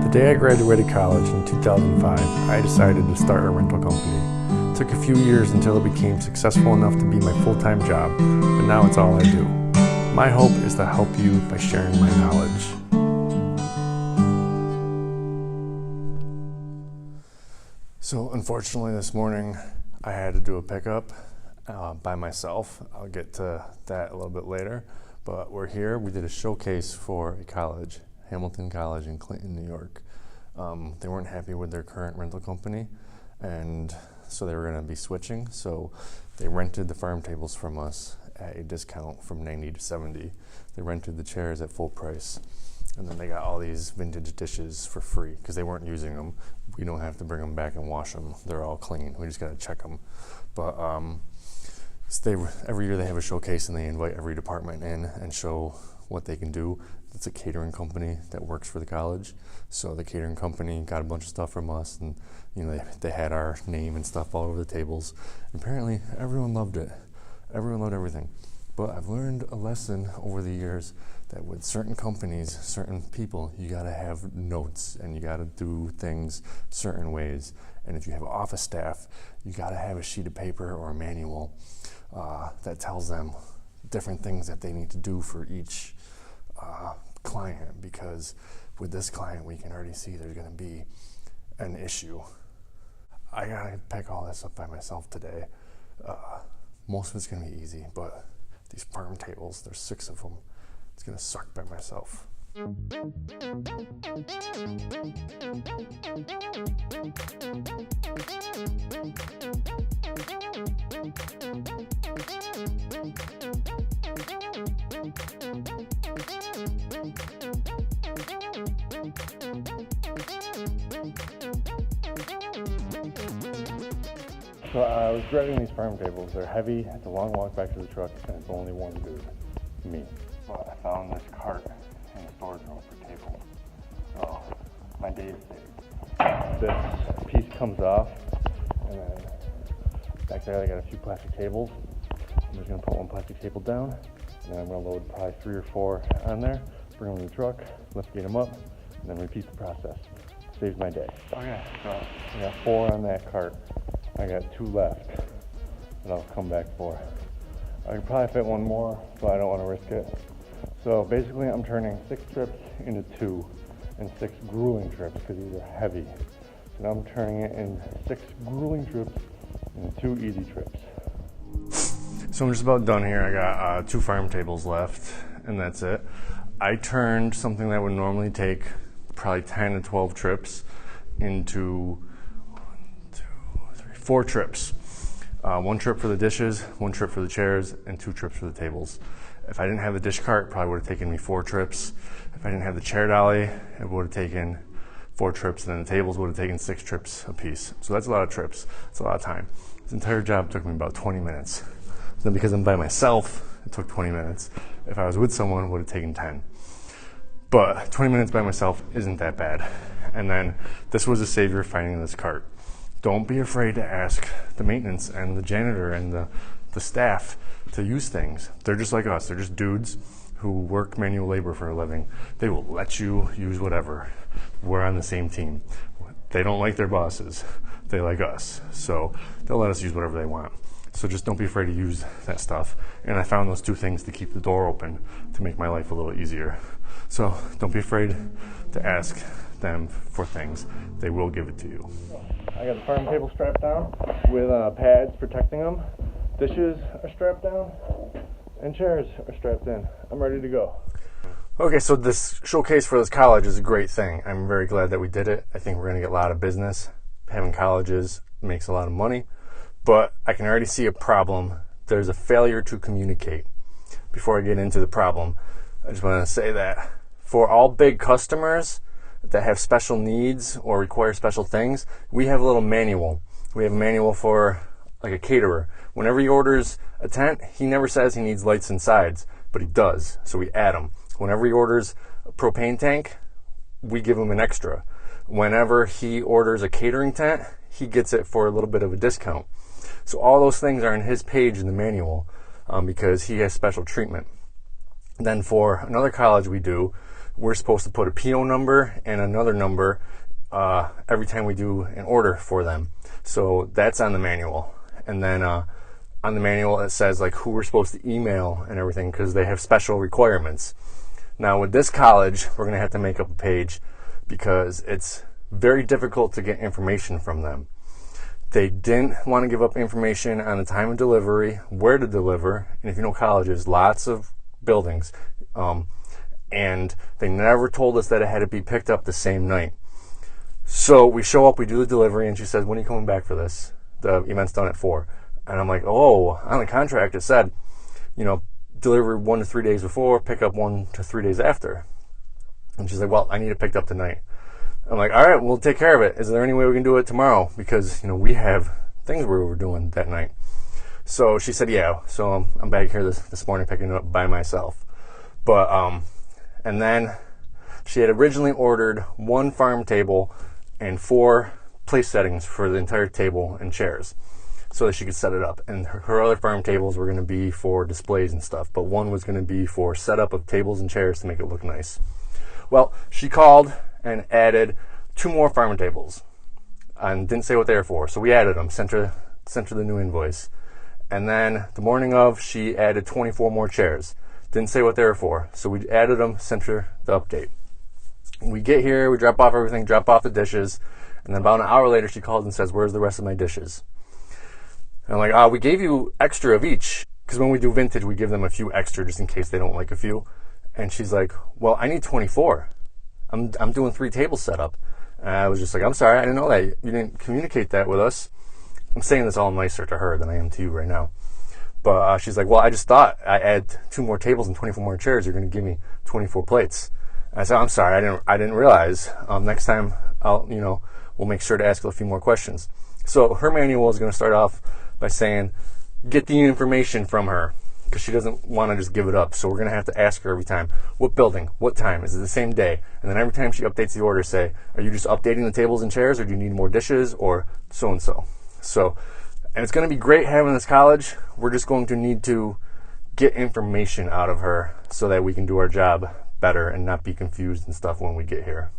The day I graduated college in 2005, I decided to start a rental company. It took a few years until it became successful enough to be my full-time job, but now it's all I do. My hope is to help you by sharing my knowledge. So unfortunately this morning I had to do a pickup by myself. I'll get to that a little bit later, but we're here. We did a showcase for a college, Hamilton College in Clinton, New York. They weren't happy with their current rental company, and so they were going to be switching. So they rented the farm tables from us at a discount from 90 to 70. They rented the chairs at full price, and then they got all these vintage dishes for free because they weren't using them. We don't have to bring them back and wash them. They're all clean. We just got to check them. But every year they have a showcase and they invite every department in and show what they can do. It's a catering company that works for the college. So the catering company got a bunch of stuff from us, and they had our name and stuff all over the tables. Apparently everyone loved it. Everyone loved everything. But I've learned a lesson over the years that with certain companies, certain people, you gotta have notes and you gotta do things certain ways. And if you have office staff, you gotta have a sheet of paper or a manual that tells them different things that they need to do for each client, because with this client we can already see there's going to be an issue. I gotta pick all this up by myself today. Most of it's going to be easy, but these farm tables, there's 6 of them. It's going to suck by myself. So I was dreading these farm tables. They're heavy, it's a long walk back to the truck, and it's only one dude, me. But I found this cart in the storage room for tables. Oh, my day is saved. This piece comes off, and then back there I got a few plastic tables. I'm just gonna put one plastic table down, and then I'm gonna load probably 3 or 4 on there, bring them to the truck, lift them up, and then repeat the process. Saves my day. Okay, so I got 4 on that cart. I got 2 left that I'll come back for. I could probably fit 1 more, but I don't want to risk it. So basically I'm turning 6 trips into 2 and 6 grueling trips because these are heavy. So now I'm turning it in 6 grueling trips into 2 easy trips. So I'm just about done here. I got 2 farm tables left, and that's it. I turned something that would normally take probably 10 to 12 trips into 4 trips. 1 trip for the dishes, 1 trip for the chairs, and 2 trips for the tables. If I didn't have the dish cart, it probably would have taken me 4 trips. If I didn't have the chair dolly, it would have taken 4 trips, and then the tables would have taken 6 trips a piece. So that's a lot of trips. It's a lot of time. This entire job took me about 20 minutes. So because I'm by myself, it took 20 minutes. If I was with someone, it would have taken 10. But 20 minutes by myself isn't that bad. And then this was a savior finding this cart. Don't be afraid to ask the maintenance and the janitor and the staff to use things. They're just like us. They're just dudes who work manual labor for a living. They will let you use whatever. We're on the same team. They don't like their bosses. They like us. So they'll let us use whatever they want. So just don't be afraid to use that stuff. And I found those 2 things to keep the door open to make my life a little easier. So don't be afraid to ask them for things. They will give it to you. I got the farm table strapped down with pads protecting them. Dishes are strapped down and chairs are strapped in. I'm ready to go. Okay, so this showcase for this college is a great thing. I'm very glad that we did it. I think we're going to get a lot of business. Having colleges makes a lot of money, but I can already see a problem. There's a failure to communicate. Before I get into the problem, I just want to say that for all big customers that have special needs or require special things, we have a little manual. We have a manual for like a caterer. Whenever he orders a tent, he never says he needs lights and sides, but he does, so we add them. Whenever he orders a propane tank, we give him an extra. Whenever he orders a catering tent, he gets it for a little bit of a discount. So all those things are in his page in the manual because he has special treatment. Then for another college we do, we're supposed to put a PO number and another number every time we do an order for them. So that's on the manual. And then on the manual it says like who we're supposed to email and everything, because they have special requirements. Now with this college, we're going to have to make up a page because it's very difficult to get information from them. They didn't want to give up information on the time of delivery, where to deliver, and if you know colleges, lots of buildings, and they never told us that it had to be picked up the same night. So we show up, we do the delivery, and she says, when are you coming back for this? The event's done at 4. And I'm like, oh, on the contract it said, deliver 1 to 3 days before, pick up 1 to 3 days after. And she's like, well, I need it picked up tonight. I'm like, all right, we'll take care of it. Is there any way we can do it tomorrow? Because, we have things we were doing that night. So she said, yeah. So I'm back here this morning picking it up by myself. But, and then she had originally ordered 1 farm table and 4 place settings for the entire table and chairs so that she could set it up. And her other farm tables were going to be for displays and stuff, but 1 was going to be for setup of tables and chairs to make it look nice. Well, she called and added 2 more farm tables and didn't say what they were for. So we added them, sent her the new invoice. And then the morning of, she added 24 more chairs. Didn't say what they were for. So we added them, sent her the update. We get here, we drop off everything, drop off the dishes, and then about an hour later she calls and says, where's the rest of my dishes? And I'm like, we gave you extra of each, because when we do vintage, we give them a few extra just in case they don't like a few. And she's like, well, I need 24. I'm doing 3 tables set up. And I was just like, I'm sorry, I didn't know that. You didn't communicate that with us. I'm saying this all nicer to her than I am to you right now. But she's like, well, I just thought I add 2 more tables and 24 more chairs, you're going to give me 24 plates. And I said, I'm sorry, I didn't realize. Next time, we'll make sure to ask a few more questions. So her manual is going to start off by saying, get the information from her, because she doesn't want to just give it up. So we're going to have to ask her every time, what building, what time, is it the same day? And then every time she updates the order, say, are you just updating the tables and chairs, or do you need more dishes, or so-and-so? And it's going to be great having this college. We're just going to need to get information out of her so that we can do our job better and not be confused and stuff when we get here.